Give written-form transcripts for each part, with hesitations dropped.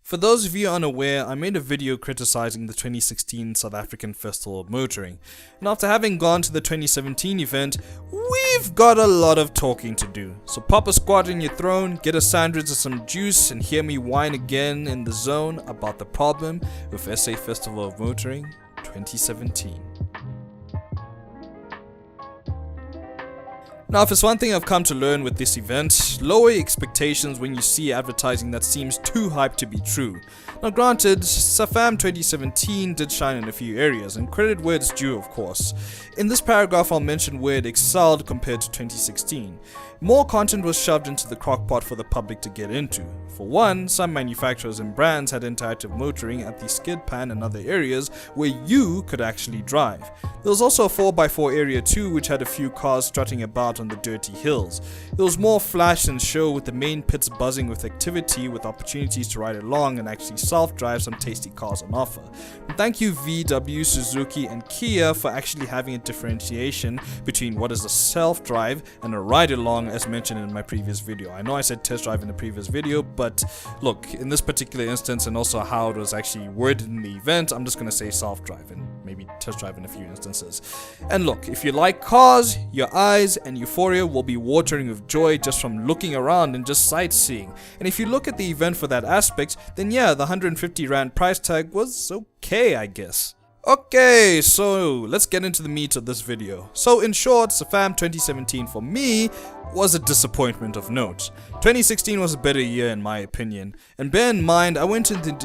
For those of you unaware, I made a video criticizing the 2016 South African Festival of Motoring, and after having gone to the 2017 event, we've got a lot of talking to do. So pop a squat in your throne, get a sandwich or some juice, and hear me whine again in the zone about the problem with SA Festival of Motoring 2017. Now, if it's one thing I've come to learn with this event, lower expectations when you see advertising that seems too hyped to be true. Now granted, SAFM 2017 did shine in a few areas, and credit where it's due, of course. In this paragraph I'll mention where it excelled compared to 2016. More content was shoved into the crockpot for the public to get into. For one, some manufacturers and brands had interactive motoring at the skid pan and other areas where you could actually drive. There was also a 4x4 area too, which had a few cars strutting about on the dirty hills. There was more flash and show, with the main pits buzzing with activity, with opportunities to ride along and actually self-drive some tasty cars on offer. And thank you VW, Suzuki and Kia for actually having a differentiation between what is a self-drive and a ride-along, as mentioned in my previous video. I know I said test drive in the previous video, but look, in this particular instance and also how it was actually worded in the event, I'm just going to say self-drive and maybe test drive in a few instances. And look, if you like cars, your eyes and euphoria will be watering with joy just from looking around and just sightseeing. And if you look at the event for that aspect, then yeah, the 150 Rand price tag was okay, I guess. Okay, so let's get into the meat of this video. So in short, SAFM 2017 for me was a disappointment of note. 2016 was a better year in my opinion, and bear in mind I went with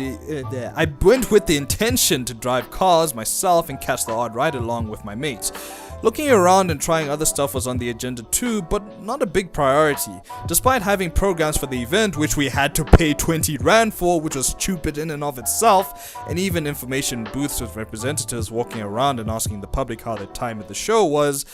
the intention to drive cars myself and catch the odd ride along with my mates. Looking around and trying other stuff was on the agenda too, but not a big priority. Despite having programs for the event, which we had to pay 20 Rand for, which was stupid in and of itself, and even information booths with representatives walking around and asking the public how their time at the show was,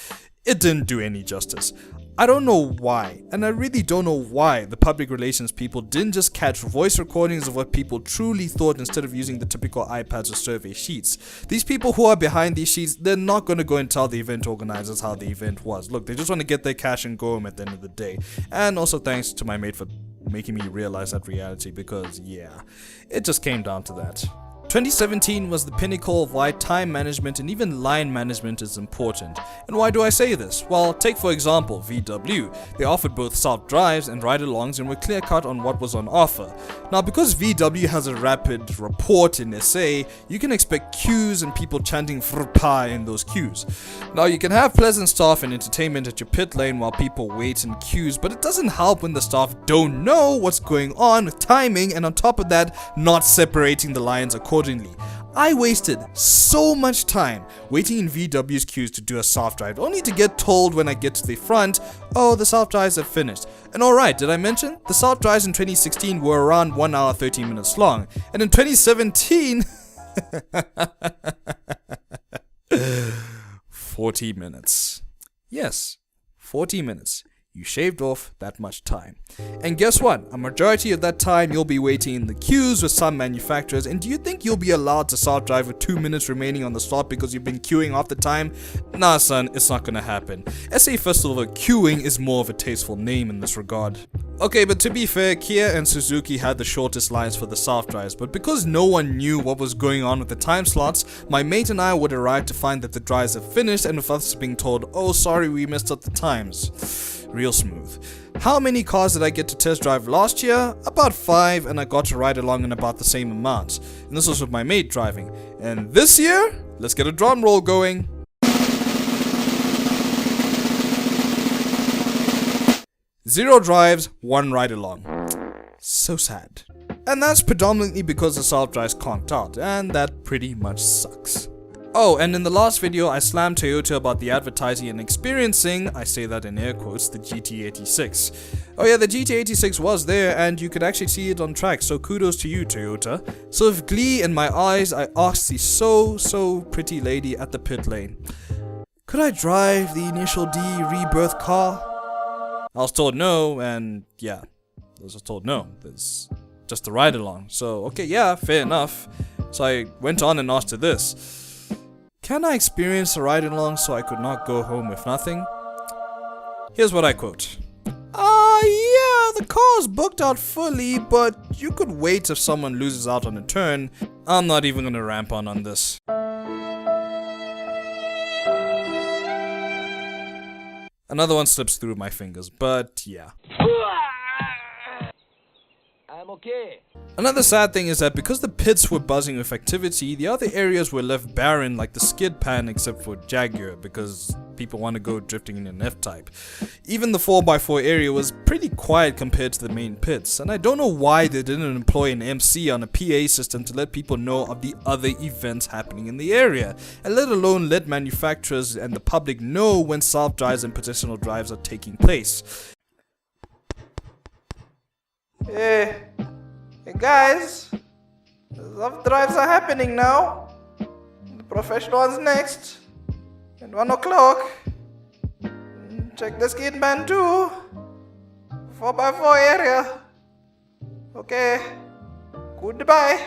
it didn't do any justice. I don't know why, and I really don't know why the public relations people didn't just catch voice recordings of what people truly thought instead of using the typical iPads or survey sheets. These people who are behind these sheets, they're not going to go and tell the event organizers how the event was. Look, they just want to get their cash and go home at the end of the day. And also thanks to my mate for making me realize that reality, because yeah, it just came down to that. 2017 was the pinnacle of why time management and even line management is important. And why do I say this? Well, take for example VW. They offered both self-drives and ride-alongs and were clear-cut on what was on offer. Now, because VW has a rapid report in SA, you can expect queues and people chanting "frpa" in those queues. Now, you can have pleasant staff and entertainment at your pit lane while people wait in queues, but it doesn't help when the staff don't know what's going on with timing, and on top of that, not separating the lines accordingly. I wasted so much time waiting in VW's queues to do a self-drive, only to get told when I get to the front, oh, the self-drives have finished. And alright, did I mention? The self-drives in 2016 were around 1 hour 13 minutes long, and in 2017 40 minutes. Yes, 40 minutes. You shaved off that much time. And guess what? A majority of that time you'll be waiting in the queues with some manufacturers, and do you think you'll be allowed to self-drive with 2 minutes remaining on the slot because you've been queuing off the time? Nah son, it's not gonna happen. SA Festival of Queuing is more of a tasteful name in this regard. Okay, but to be fair, Kia and Suzuki had the shortest lines for the self-drives, but because no one knew what was going on with the time slots, my mate and I would arrive to find that the drives have finished, and with us being told, oh sorry, we messed up the times. Real smooth. How many cars did I get to test drive last year? About 5, and I got to ride along in about the same amount. And this was with my mate driving. And this year, let's get a drum roll going. 0 drives, 1 ride along. So sad. And that's predominantly because the self-drives conked out, and that pretty much sucks. Oh, and in the last video I slammed Toyota about the advertising and experiencing, I say that in air quotes, the GT86. Oh yeah, the GT86 was there and you could actually see it on track, so kudos to you Toyota. So with glee in my eyes, I asked the so pretty lady at the pit lane, could I drive the Initial D rebirth car? I was told no, and yeah, I was told no, there's just a ride along. So okay, yeah, fair enough. So I went on and asked her this. Can I experience a ride along so I could not go home with nothing? Here's what I quote. Yeah, the car's booked out fully, but you could wait if someone loses out on a turn. I'm not even gonna ramp on this. Another one slips through my fingers, but yeah. I'm okay. Another sad thing is that because the pits were buzzing with activity, the other areas were left barren like the skid pan except for Jaguar because people want to go drifting in an F-type. Even the 4x4 area was pretty quiet compared to the main pits, and I don't know why they didn't employ an MC on a PA system to let people know of the other events happening in the area, and let alone let manufacturers and the public know when self-drives and petitional drives are taking place. Hey guys, the self-drives are happening now. The professional one's next. At 1 o'clock. Check the skid man too. 4x4 area. Okay. Goodbye.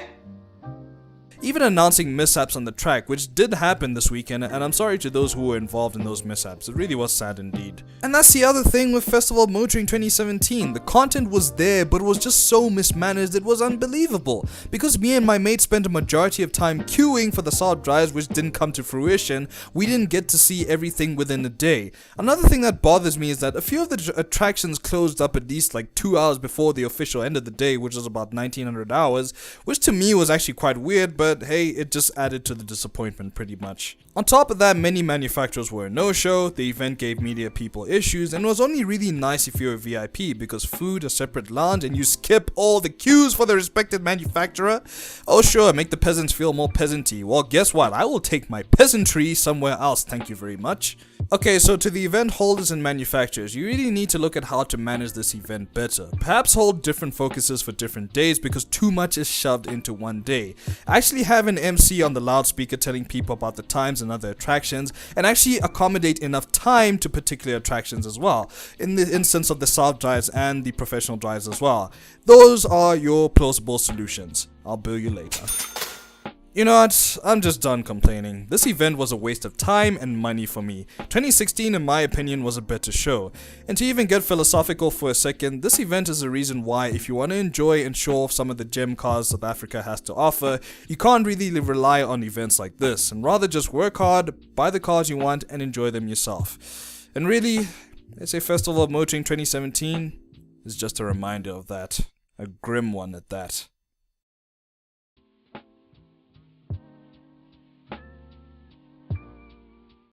Even announcing mishaps on the track, which did happen this weekend, and I'm sorry to those who were involved in those mishaps. It really was sad indeed. And that's the other thing with Festival Motoring 2017. The content was there, but it was just so mismanaged, it was unbelievable. Because me and my mate spent a majority of time queuing for the salt drives, which didn't come to fruition, we didn't get to see everything within a day. Another thing that bothers me is that a few of the attractions closed up at least like 2 hours before the official end of the day, which was about 1900 hours, which to me was actually quite weird, but hey, it just added to the disappointment pretty much. On top of that, many manufacturers were a no-show, the event gave media people issues, and it was only really nice if you're a VIP because food, a separate lounge, and you skip all the queues for the respective manufacturer. Oh sure, make the peasants feel more peasanty. Well, guess what? I will take my peasantry somewhere else, thank you very much. Okay, so to the event holders and manufacturers, you really need to look at how to manage this event better. Perhaps hold different focuses for different days because too much is shoved into one day. Actually have an MC on the loudspeaker telling people about the times and other attractions, and actually accommodate enough time to particular attractions as well, in the instance of the self drives and the professional drives as well. Those are your plausible solutions. I'll bill you later. You know what, I'm just done complaining. This event was a waste of time and money for me. 2016 in my opinion was a better show. And to even get philosophical for a second, this event is the reason why if you want to enjoy and show off some of the gem cars South Africa has to offer, you can't really rely on events like this, and rather just work hard, buy the cars you want and enjoy them yourself. And really, SA Festival of Motoring 2017 is just a reminder of that. A grim one at that.